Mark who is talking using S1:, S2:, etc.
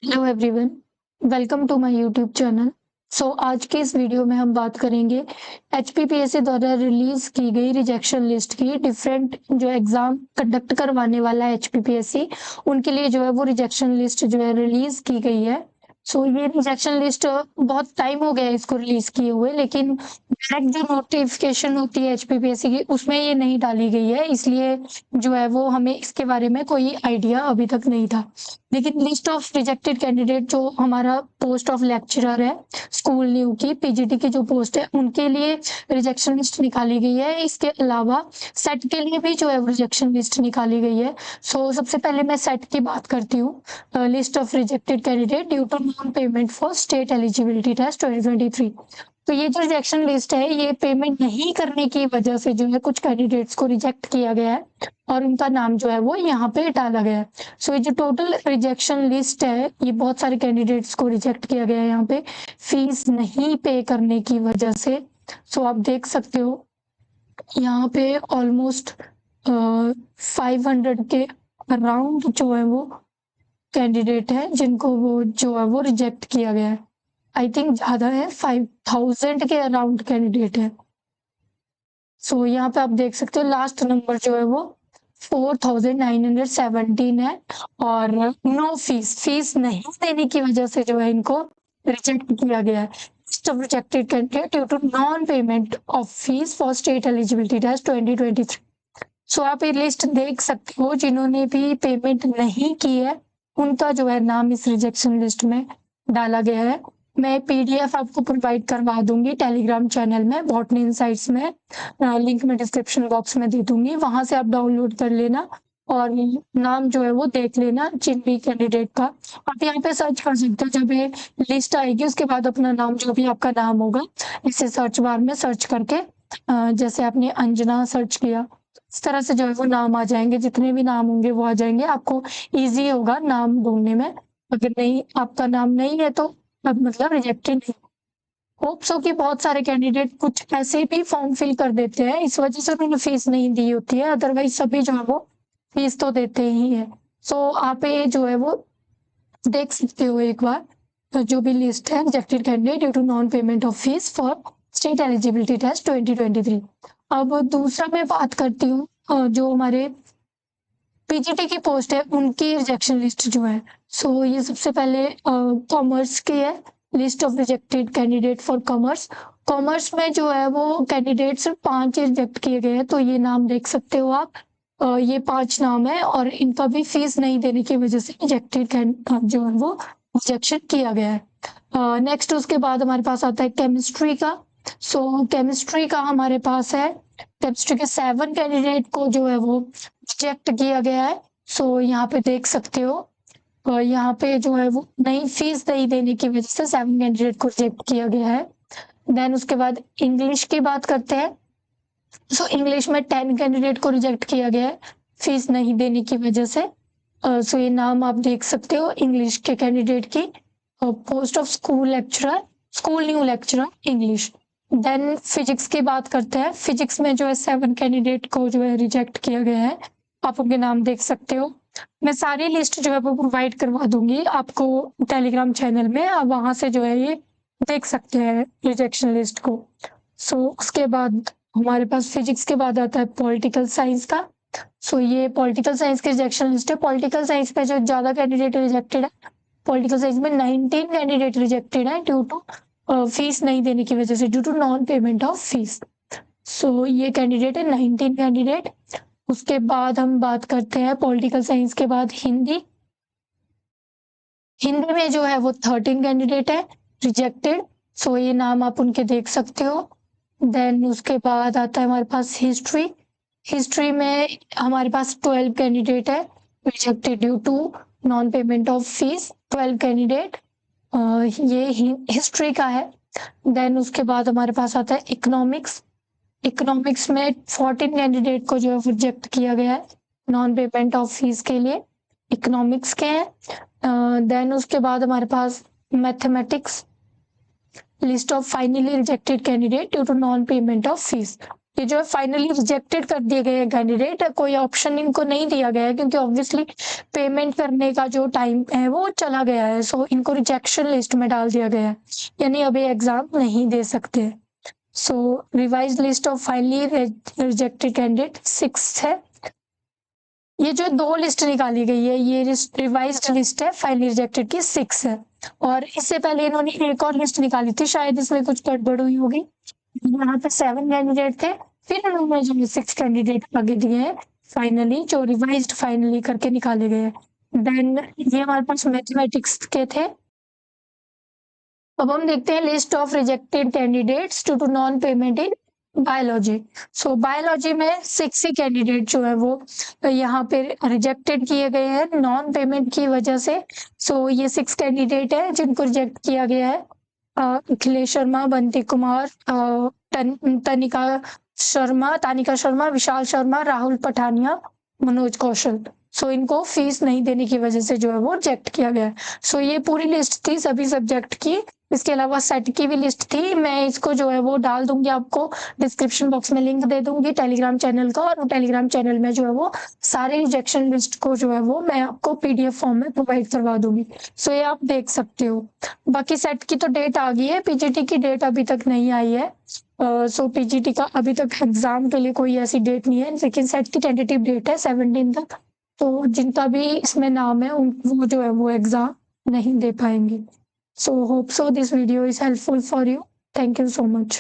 S1: Hello everyone, welcome to my YouTube channel. आज के इस वीडियो में हम बात करेंगे एचपीपीएससी द्वारा रिलीज की गई रिजेक्शन लिस्ट की। डिफरेंट जो एग्जाम कंडक्ट करवाने वाला है एचपीपीएससी, उनके लिए जो है वो रिजेक्शन लिस्ट जो है रिलीज की गई है। ये रिजेक्शन लिस्ट बहुत टाइम हो गया है इसको रिलीज किए हुए, लेकिन डायरेक्ट जो नोटिफिकेशन होती है एचपीपीएससी की उसमें ये नहीं डाली गई है, इसलिए जो है वो हमें इसके बारे में कोई आइडिया अभी तक नहीं था। लेकिन लिस्ट ऑफ रिजेक्टेड कैंडिडेट जो हमारा पोस्ट ऑफ लेक्चरर है स्कूल न्यू की पीजीटी की जो पोस्ट है उनके लिए रिजेक्शन लिस्ट निकाली गई है। इसके अलावा सेट के लिए भी जो है रिजेक्शन लिस्ट निकाली गई है। सबसे पहले मैं सेट की बात करती हूँ। List of rejected candidate due to non payment for state eligibility test 2023। तो ये जो रिजेक्शन लिस्ट है ये पेमेंट नहीं करने की वजह से जो है कुछ कैंडिडेट्स को रिजेक्ट किया गया है और उनका नाम जो है वो यहाँ पे डाला गया है। ये जो टोटल रिजेक्शन लिस्ट है ये बहुत सारे कैंडिडेट्स को रिजेक्ट किया गया है यहाँ पे फीस नहीं पे करने की वजह से। आप देख सकते हो यहाँ पे ऑलमोस्ट 500 के अराउंड जो है वो कैंडिडेट है जिनको वो जो है वो रिजेक्ट किया गया है। आई थिंक ज्यादा है, 5000 के अराउंड कैंडिडेट है। यहाँ पे आप देख सकते हो लास्ट नंबर जो है वो 4917 है और नो फीस नहीं देने की वजह से जो है इनको रिजेक्ट किया गया है। List of rejected candidate due to non payment of fees for state eligibility test 2023। आप ये लिस्ट देख सकते हो, जिन्होंने भी पेमेंट नहीं की है उनका जो है नाम इस रिजेक्शन लिस्ट में डाला गया है। मैं पीडीएफ आपको प्रोवाइड करवा दूंगी टेलीग्राम चैनल में, बॉटनी इनसाइट्स में, लिंक में डिस्क्रिप्शन बॉक्स में दे दूंगी, वहां से आप डाउनलोड कर लेना और नाम जो है वो देख लेना जिन भी कैंडिडेट का। आप यहाँ पे सर्च कर सकते हो, जब ये लिस्ट आएगी उसके बाद अपना नाम जो भी आपका नाम होगा इसे सर्च बार में सर्च करके जैसे आपने अंजना सर्च किया इस तरह से जो है वो नाम आ जाएंगे, जितने भी नाम होंगे वो आ जाएंगे, आपको इजी होगा नाम ढूंढने में। अगर नहीं आपका नाम नहीं है तो अब मतलब रिजेक्टेड नहीं। होप सो कि बहुत सारे कैंडिडेट कुछ ऐसे भी फॉर्म फिल कर देते हैं, इस वजह से उन्होंने फीस नहीं दी होती है, अदरवाइज सभी जो है वो फीस तो देते ही है। आप ये जो है वो देख सकते हो एक बार, तो जो भी लिस्ट है rejected candidate due to non payment of fees for state eligibility test 2023। अब दूसरा मैं बात करती हूँ जो हमारे पीजीटी की पोस्ट है उनकी रिजेक्शन लिस्ट जो है। ये सबसे पहले कॉमर्स की है, list of rejected candidate for commerce. Commerce में जो है वो कैंडिडेट सिर्फ 5 रिजेक्ट किए गए हैं, तो ये नाम देख सकते हो आप। ये 5 नाम है और इनका भी फीस नहीं देने की वजह से रिजेक्टेड जो है वो रिजेक्शन किया गया है। नेक्स्ट उसके बाद हमारे पास आता है केमिस्ट्री का। केमिस्ट्री का हमारे पास है, केमिस्ट्री के 7 कैंडिडेट को जो है वो रिजेक्ट किया गया है। यहाँ पे देख सकते हो और यहाँ पे जो है वो नई फीस नहीं देने की वजह से 7 कैंडिडेट को रिजेक्ट किया गया है। देन उसके बाद इंग्लिश की बात करते हैं। इंग्लिश में 10 कैंडिडेट को रिजेक्ट किया गया है फीस नहीं देने की वजह से। ये नाम आप देख सकते हो इंग्लिश के कैंडिडेट की, post of school lecturer, school new lecturer English. Then physics की बात करते हैं। फिजिक्स में जो है 7 कैंडिडेट को जो है रिजेक्ट किया गया है, आप उनके नाम देख सकते हो। मैं सारी लिस्ट जो है वो प्रोवाइड करवा दूंगी आपको टेलीग्राम चैनल में, आप वहां से जो है ये देख सकते हैं रिजेक्शन लिस्ट को। उसके बाद हमारे पास फिजिक्स के बाद आता है पॉलिटिकल साइंस का। ये पॉलिटिकल साइंस की रिजेक्शन लिस्ट है। पॉलिटिकल साइंस में जो ज्यादा कैंडिडेट रिजेक्टेड है, पॉलिटिकल साइंस में 19 कैंडिडेट रिजेक्टेड है ड्यू टू फीस नहीं देने की वजह से, due to non payment of fees. ये कैंडिडेट है 19 कैंडिडेट। उसके बाद हम बात करते हैं पॉलिटिकल साइंस के बाद हिंदी। हिंदी में जो है वो 13 कैंडिडेट है रिजेक्टेड। ये नाम आप उनके देख सकते हो। देन उसके बाद आता है हमारे पास हिस्ट्री। हिस्ट्री में हमारे पास 12 कैंडिडेट है rejected due to non payment of fees, 12 candidate ये हिस्ट्री का है। देन उसके बाद हमारे पास आता है इकोनॉमिक्स। इकोनॉमिक्स में 14 कैंडिडेट को जो है रिजेक्ट किया गया है नॉन पेमेंट ऑफ फीस के लिए, इकोनॉमिक्स के हैं। देन उसके बाद हमारे पास mathematics, list of finally rejected candidate due to non payment of fees. ये जो है फाइनली रिजेक्टेड कर दिए गए कैंडिडेट, कोई ऑप्शन इनको नहीं दिया गया है क्योंकि ऑब्वियसली पेमेंट करने का जो टाइम है वो चला गया है, सो इनको रिजेक्शन लिस्ट में डाल दिया गया है, यानी अभी एग्जाम नहीं दे सकते। So revise list of finally rejected candidate 6 है। ये जो 2 लिस्ट निकाली गई है, ये रिवाइज्ड लिस्ट है, फाइनली रिजेक्टेड की 6 है। और इससे पहले इन्होंने एक और लिस्ट निकाली थी, शायद इसमें कुछ गड़बड़ हुई होगी, यहाँ पे 7 कैंडिडेट थे, फिर उन्होंने जो 6 कैंडिडेट आगे दिए हैं फाइनली, जो रिवाइज्ड फाइनली करके निकाले गए। देन ये हमारे पास मैथमेटिक्स के थे। अब हम देखते हैं list of rejected candidates due to non payment in biology. So biology में 6 ही कैंडिडेट जो है वो यहाँ पे रिजेक्टेड किए गए हैं नॉन पेमेंट की वजह से। सो ये 6 कैंडिडेट है जिनको रिजेक्ट किया गया है। अखिलेश शर्मा, बंटी कुमार, तानिका शर्मा, विशाल शर्मा, राहुल पठानिया, मनोज कौशल। सो इनको फीस नहीं देने की वजह से जो है वो रिजेक्ट किया गया है। सो ये पूरी लिस्ट थी सभी सब्जेक्ट की। इसके अलावा सेट की भी लिस्ट थी, मैं इसको जो है वो डाल दूंगी, आपको डिस्क्रिप्शन बॉक्स में लिंक दे दूंगी टेलीग्राम चैनल का, और टेलीग्राम चैनल में जो है वो सारे रिजेक्शन लिस्ट को जो है वो मैं आपको पीडीएफ फॉर्म में प्रोवाइड करवा दूंगी। सो ये आप देख सकते हो। बाकी सेट की तो डेट आ गई है, पीजीटी की डेट अभी तक नहीं आई है। सो पीजीटी का अभी तक एग्जाम के लिए कोई ऐसी डेट नहीं है, लेकिन सेट की टेंटेटिव डेट है 17 तक। तो जिनका भी इसमें नाम है वो जो है वो एग्जाम नहीं दे पाएंगे। So hope so this video is helpful for you. Thank you so much.